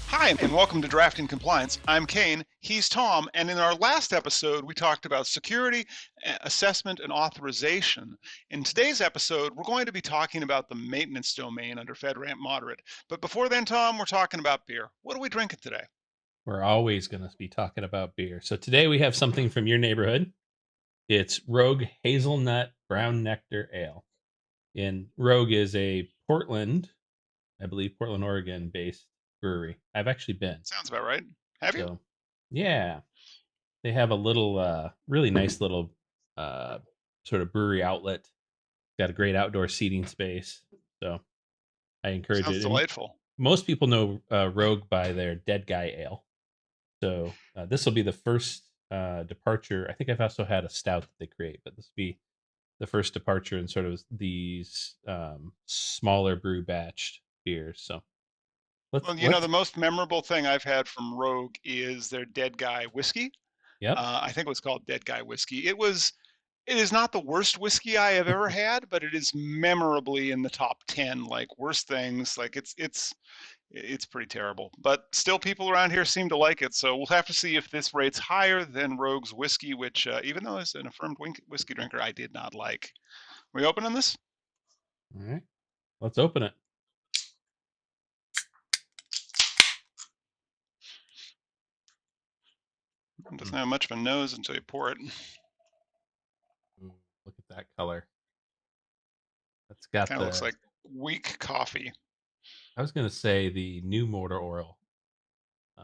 Hi, and welcome to Drafting Compliance. I'm Kane, he's Tom, and in our last episode, we talked about security, assessment, and authorization. In today's episode, we're going to be talking about the maintenance domain under FedRAMP Moderate. But before then, Tom, we're talking about beer. What are we drinking today? We're always going to be talking about beer. So today we have something from your neighborhood. It's Rogue Hazelnut Brown Nectar Ale. And Rogue is a Portland, I believe, Portland, Oregon based brewery. I've actually been. Sounds about right. Have you? So, yeah, they have a little, really nice little sort of brewery outlet. Got a great outdoor seating space. So I encourage Sounds it. And delightful. most people know Rogue by their Dead Guy Ale. So this will be the first departure. I think I've also had a stout that they create, but this will be the first departure in sort of these smaller brew batched beers. So let's Well, let's the most memorable thing I've had from Rogue is their Dead Guy whiskey. yep. I think it was called Dead Guy whiskey. It is not the worst whiskey I have ever had, but it is memorably in the top 10, like worst things. Like it's pretty terrible. But still people around here seem to like it. So we'll have to see if this rates higher than Rogue's whiskey, which even though it's an affirmed whiskey drinker, I did not like. We opening this? All right, let's open it. It doesn't have much of a nose until you pour it. Ooh, look at that color. That's got Kind of looks the. like weak coffee. I was gonna say the new motor oil. Uh,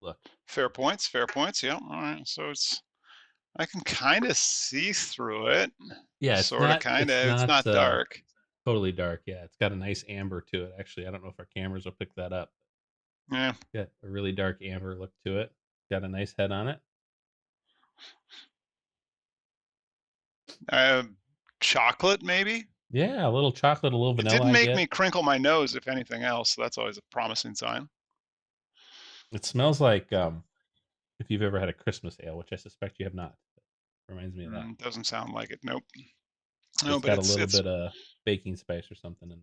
look. Fair points, fair points. Yeah. All right. So I can kind of see through it. Yeah, it's Sort of, not. kind It's of. It's not not dark. totally dark. Yeah, it's got a nice amber to it. Actually, I don't know if our cameras will pick that up. Yeah. Got a really dark amber look to it. Got a nice head on it. Uh, Chocolate, maybe? Yeah, a little chocolate, a little It vanilla didn't I make get. me crinkle my nose, if anything else. So that's always a promising sign. It smells like if you've ever had a Christmas ale, which I suspect you have not. Reminds me of that. Doesn't sound like it. Nope. So No, it's but got a it's little it's bit of baking spice or something in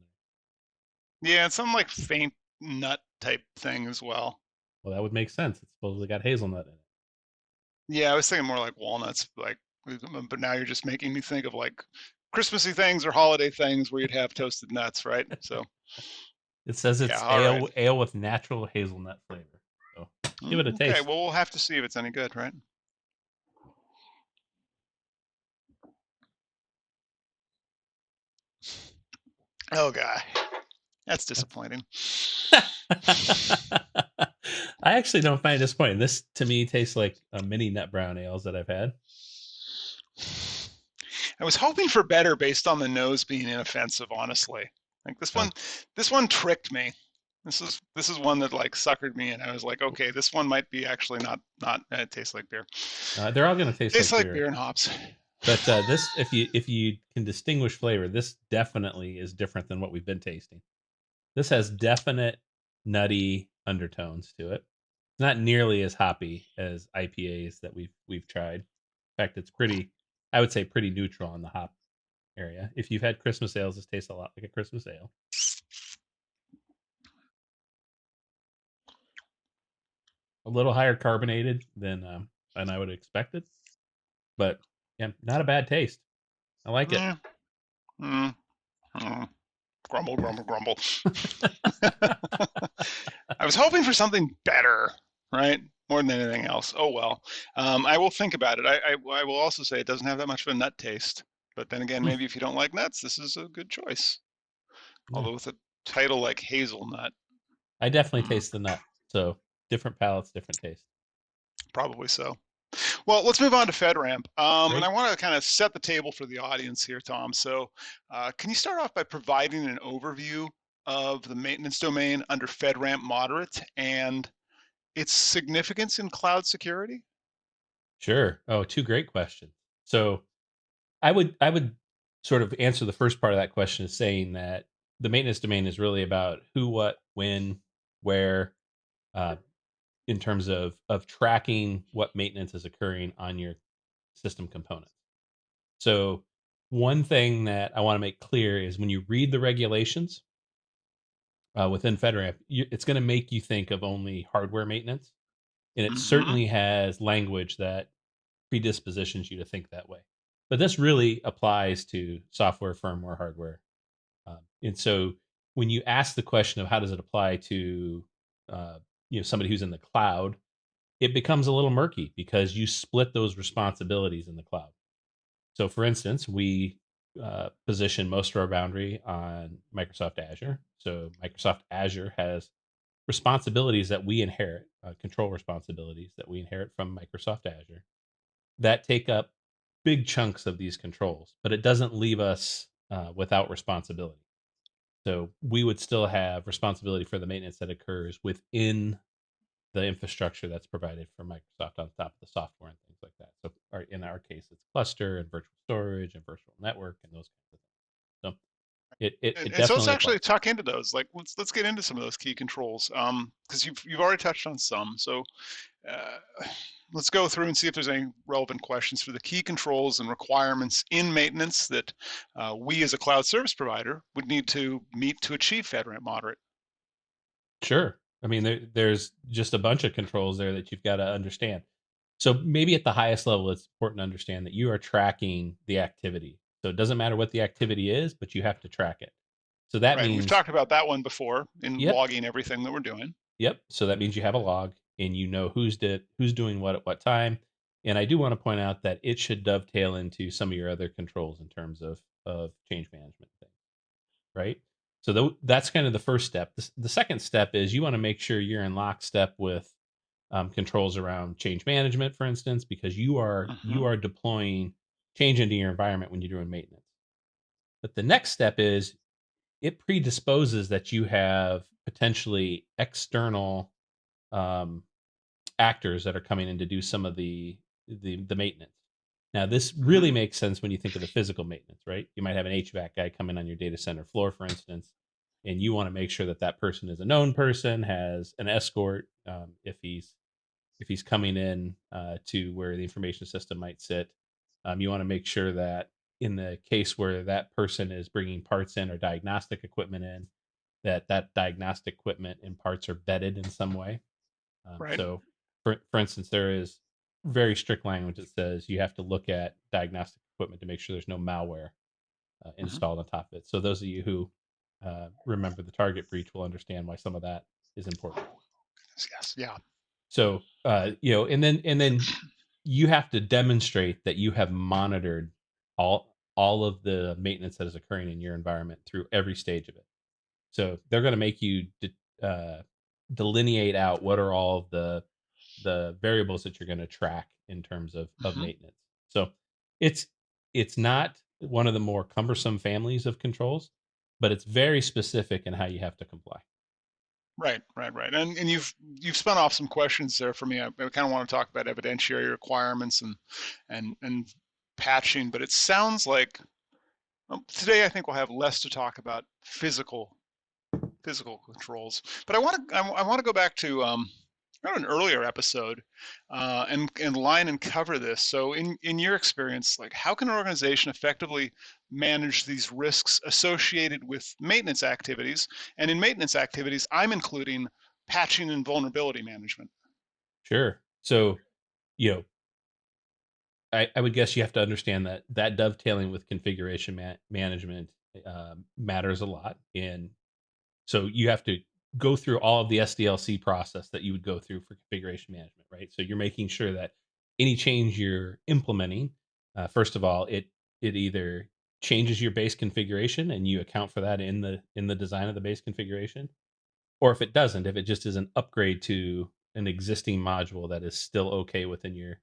there. yeah, it's some like faint nut type thing as well. Well, that would make sense. It's supposedly got hazelnut in it. Yeah, I was thinking more like walnuts, like, but now you're just making me think of like Christmassy things or holiday things where you'd have toasted nuts, right? So It says yeah, it's all right. ale with natural hazelnut flavor. So give it a Okay, taste. well we'll have to see if it's any good, right? Oh god, that's disappointing. I actually don't find it disappointing. This to me tastes like a mini nut brown ales that I've had. I was hoping for better based on the nose being inoffensive, honestly. Like Uh, this one tricked me. This is one that like suckered me, and I was like, okay, this one might be actually not. It tastes like beer. they're all going to taste Tastes like like beer. beer and hops. But this, if you can distinguish flavor, this definitely is different than what we've been tasting. This has definite nutty undertones to it. It's not nearly as hoppy as IPAs that we've tried. In fact, it's pretty, I would say, pretty neutral on the hop area. If you've had Christmas ales, this tastes a lot like a Christmas ale. A little higher carbonated than I would have expected, but yeah, not a bad taste. I like it. Mm, mm, mm. Grumble, grumble, grumble. I was hoping for something better, right? More than anything else. Oh well. I will think about it. I will also say it doesn't have that much of a nut taste. But then again, maybe if you don't like nuts, this is a good choice. Yeah. Although with a title like hazelnut, I definitely mm, taste the nut. So different palates, different taste. probably so. Well, let's move on to FedRAMP. And I Great. want to kind of set the table for the audience here, Tom. So, can you start off by providing an overview of the maintenance domain under FedRAMP Moderate and its significance in cloud security? Sure. Oh, two great questions. So I would sort of answer the first part of that question as saying that the maintenance domain is really about who, what, when, where, uh, in terms of tracking what maintenance is occurring on your system components. So One thing that I want to make clear is when you read the regulations within FedRAMP, it's going to make you think of only hardware maintenance, and it Hmm. certainly has language that predispositions you to think that way. But this really applies to software, firmware, hardware. And so when you ask the question of how does it apply to uh, somebody who's in the cloud, it becomes a little murky because you split those responsibilities in the cloud. So, for instance, we position most of our boundary on Microsoft Azure. So, Microsoft Azure has responsibilities that we inherit, control responsibilities that we inherit from Microsoft Azure that take up big chunks of these controls, but it doesn't leave us without responsibility. So, we would still have responsibility for the maintenance that occurs within the infrastructure that's provided for Microsoft on top of the software and things like that. So, in our case, it's cluster and virtual storage and virtual network and those kinds of things. So, it And so let's definitely applies. actually tuck into those. Like let's get into some of those key controls. Because you've already touched on some. So uh, let's go through and see if there's any relevant questions for the key controls and requirements in maintenance that we as a cloud service provider would need to meet to achieve FedRAMP moderate. Sure. I mean, there's just a bunch of controls there that you've got to understand. So maybe at the highest level, it's important to understand that you are tracking the activity. So it doesn't matter what the activity is, but you have to track it. So that Right, and we've means, talked about that one before in yep, logging everything that we're doing. yep. So that means you have a log and you know who's doing what at what time. And I do want to point out that it should dovetail into some of your other controls in terms of change management things, right? So that's kind of the first step. The second step is you want to make sure you're in lockstep with controls around change management, for instance, because you Hmm. are deploying change into your environment when you're doing maintenance. But the next step is it predisposes that you have potentially external um, actors that are coming in to do some of the maintenance. Now, this really Hmm. makes sense when you think of the physical maintenance, right? You might have an HVAC guy come in on your data center floor, for instance, and you want to make sure that that person is a known person, has an escort. If he's coming in to where the information system might sit, you want to make sure that in the case where that person is bringing parts in or diagnostic equipment in, that diagnostic equipment and parts are vetted in some way. Right. So, for instance, there is very strict language that says you have to look at diagnostic equipment to make sure there's no malware Hmm. installed on top of it. So, those of you who remember the target breach will understand why some of that is important. Yes. Yeah. So, and then you have to demonstrate that you have monitored all of the maintenance that is occurring in your environment through every stage of it. So they're going to make you delineate out what are all of the variables that you're going to track in terms of Hmm. maintenance. So it's it's not one of the more cumbersome families of controls, but it's very specific in how you have to comply. Right, right, right. And you've spun off some questions there for me. I kind of want to talk about evidentiary requirements and patching, but it sounds like today I think we'll have less to talk about physical controls. But I want to go back to an earlier episode and line and cover this. So in your experience, like how can an organization effectively manage these risks associated with maintenance activities? And in maintenance activities, I'm including patching and vulnerability management. Sure. So, you know, I would guess you have to understand that dovetailing with configuration management matters a lot. And so you have to go through all of the SDLC process that you would go through for configuration management, right? So you're making sure that any change you're implementing, first of all, it either changes your base configuration and you account for that in the design of the base configuration, or if it doesn't, if it just is an upgrade to an existing module that is still okay within your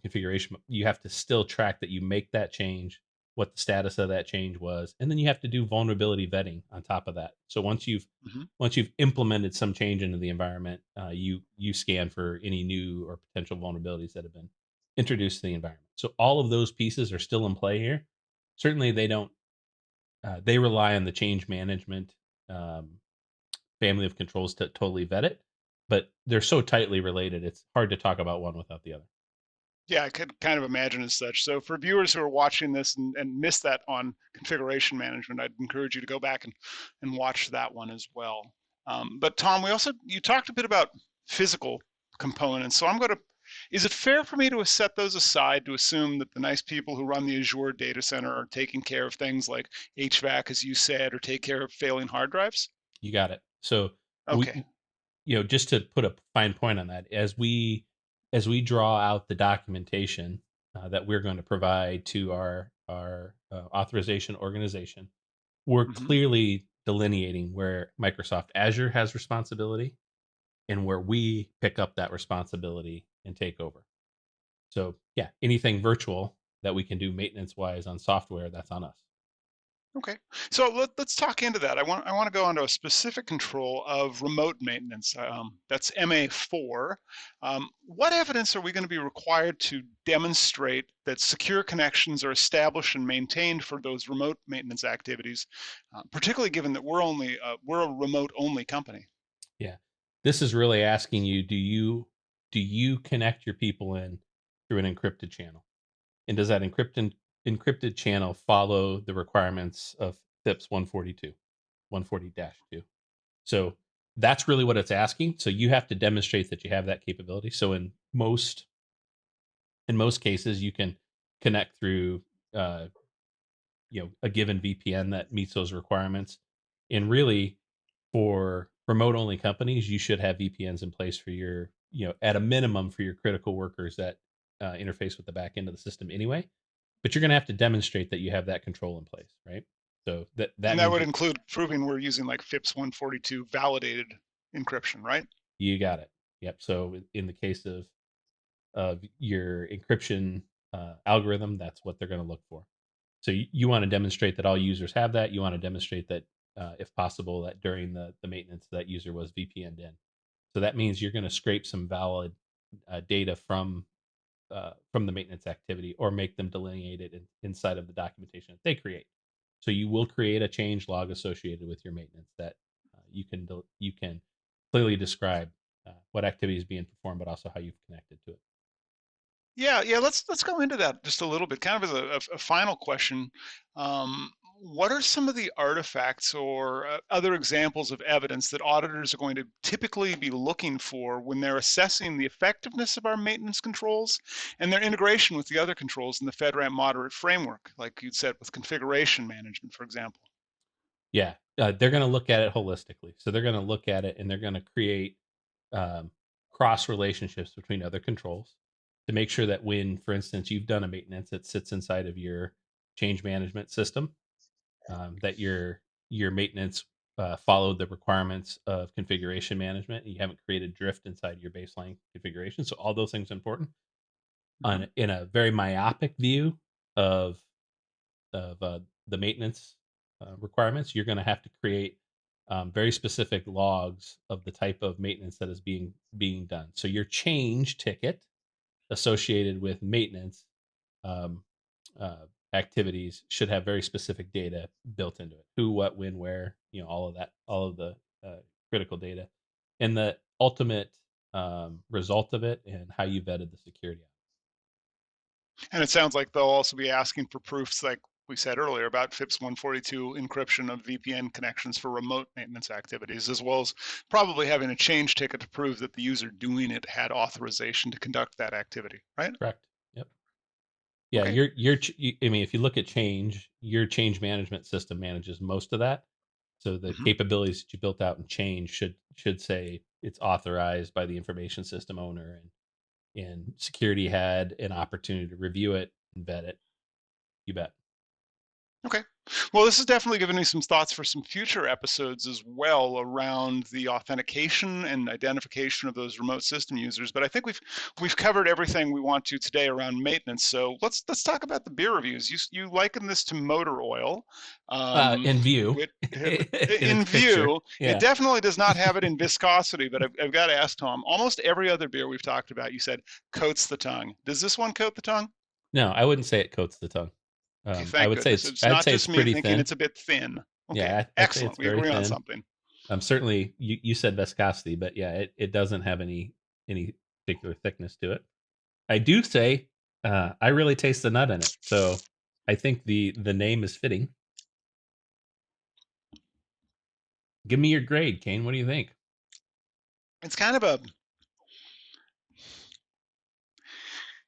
configuration, you have to still track that you make that change, what the status of that change was, and then you have to do vulnerability vetting on top of that. So Hmm. once you've implemented some change into the environment, you scan for any new or potential vulnerabilities that have been introduced to the environment. So all of those pieces are still in play here. Certainly, they don't. They rely on the change management um, family of controls to totally vet it, but they're so tightly related. It's hard to talk about one without the other. Yeah, I could kind of imagine as such. So for viewers who are watching this and miss that on configuration management, I'd encourage you to go back and watch that one as well. But Tom, you talked a bit about physical components. So is it fair for me to set those aside to assume that the nice people who run the Azure data center are taking care of things like HVAC, as you said, or take care of failing hard drives? You got it. So Okay. we, just to put a fine point on that, as we draw out the documentation that we're going to provide to our authorization organization, we're Hmm. clearly delineating where Microsoft Azure has responsibility and where we pick up that responsibility and take over. So yeah, anything virtual that we can do maintenance wise on software, that's on us. Okay, so let's talk into that. I want to go onto a specific control of remote maintenance. That's MA4. What evidence are we going to be required to demonstrate that secure connections are established and maintained for those remote maintenance activities, particularly given that we're a remote only company? Yeah. This is really asking you, do you connect your people in through an encrypted channel? And does that encrypted channel follow the requirements of FIPS 142, 140-2? So that's really what it's asking. So you have to demonstrate that you have that capability. So in most cases, you can connect through uh, a given VPN that meets those requirements. And really, for remote only companies, you should have VPNs in place for your, at a minimum for your critical workers that interface with the back end of the system anyway. But you're going to have to demonstrate that you have that control in place, right? So that And that means would include proving we're using like FIPS 142 validated encryption, right? you got it. Yep. So in the case of your encryption algorithm, that's what they're going to look for. So you want to demonstrate that all users have that. You want to demonstrate that, if possible, that during the maintenance that user was VPN'd in. So that means you're going to scrape some valid data from the maintenance activity, or make them delineated inside of the documentation that they create. So you will create a change log associated with your maintenance that you can clearly describe what activity is being performed, but also how you've connected to it. Yeah, yeah. Let's go into that just a little bit, kind of as a final question. What are some of the artifacts or other examples of evidence that auditors are going to typically be looking for when they're assessing the effectiveness of our maintenance controls and their integration with the other controls in the FedRAMP moderate framework, like you'd said with configuration management, for example? Yeah, they're going to look at it holistically. So they're going to look at it and they're going to create um, cross relationships between other controls to make sure that when, for instance, you've done a maintenance that sits inside of your change management system, that your maintenance followed the requirements of configuration management. And you haven't created drift inside your baseline configuration. So all those things are important. Hmm. In a very myopic view of of the maintenance requirements, you're going to have to create very specific logs of the type of maintenance that is being done. So your change ticket associated with maintenance um, activities should have very specific data built into it: who, what, when, where, all of that, all of the critical data, and the ultimate result of it, and how you vetted the security. And it sounds like they'll also be asking for proofs, like we said earlier, about FIPS 142 encryption of VPN connections for remote maintenance activities, as well as probably having a change ticket to prove that the user doing it had authorization to conduct that activity, right? Correct. Yep. Yeah, Okay. I mean, if you look at change, your change management system manages most of that. So the Hmm. capabilities that you built out in change should say it's authorized by the information system owner, and security had an opportunity to review it and vet it. You bet. Okay. Well, this has definitely given me some thoughts for some future episodes as well around the authentication and identification of those remote system users. But I think we've covered everything we want to today around maintenance. So let's talk about the beer reviews. You liken this to motor oil, In view, which in in its picture, view, it yeah. definitely does not have it in viscosity. But I've got to ask Tom. Almost every other beer we've talked about, you said coats the tongue. Does this one coat the tongue? No, I wouldn't say it coats the tongue. Okay, I thank would say goodness. it's It's I'd not say it's just me pretty thinking thin. it's a bit thin. Okay, Yeah, I'd say excellent. it's We very agree on thin. something. Certainly, you said viscosity, but yeah, it doesn't have any particular thickness to it. I do say I really taste the nut in it, so I think the name is fitting. Give me your grade, Kane. What do you think? It's kind of a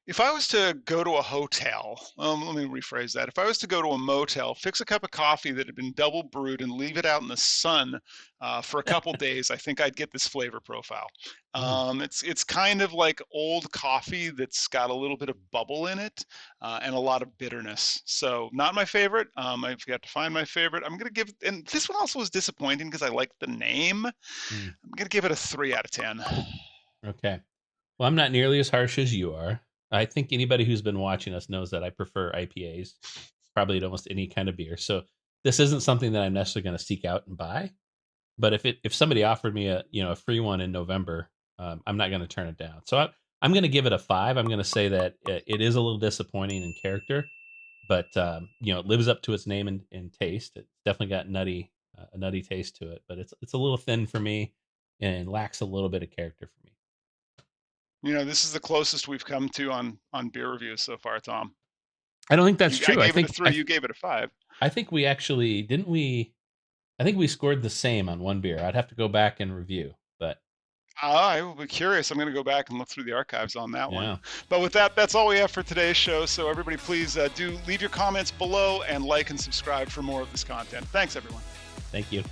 if I was to go to a hotel, let me rephrase that. If I was to go to a motel, fix a cup of coffee that had been double brewed and leave it out in the sun for a couple days, I think I'd get this flavor profile. Mm, It's kind of like old coffee that's got a little bit of bubble in it and a lot of bitterness. So not my favorite. I've got to find my favorite. I'm gonna give, and this one also was disappointing because I liked the name. mm, I'm gonna give it a 3 out of 10. okay. Well, I'm not nearly as harsh as you are. I think anybody who's been watching us knows that I prefer IPAs, probably to almost any kind of beer. So this isn't something that I'm necessarily going to seek out and buy. But if somebody offered me a free one in November, I'm not going to turn it down. So I'm going to give it a 5. I'm going to say that it is a little disappointing in character, but it lives up to its name and taste. It's definitely got a nutty taste to it, but it's a little thin for me and lacks a little bit of character for me. This is the closest we've come to on beer reviews so far, Tom. I don't think that's I true. gave it a 3. You gave it a 5. I think we actually didn't we. I think we scored the same on one beer. I'd have to go back and review, but I will be curious. I'm going to go back and look through the archives on that one. yeah. But with that, that's all we have for today's show. So everybody, please do leave your comments below and like and subscribe for more of this content. Thanks, everyone. Thank you.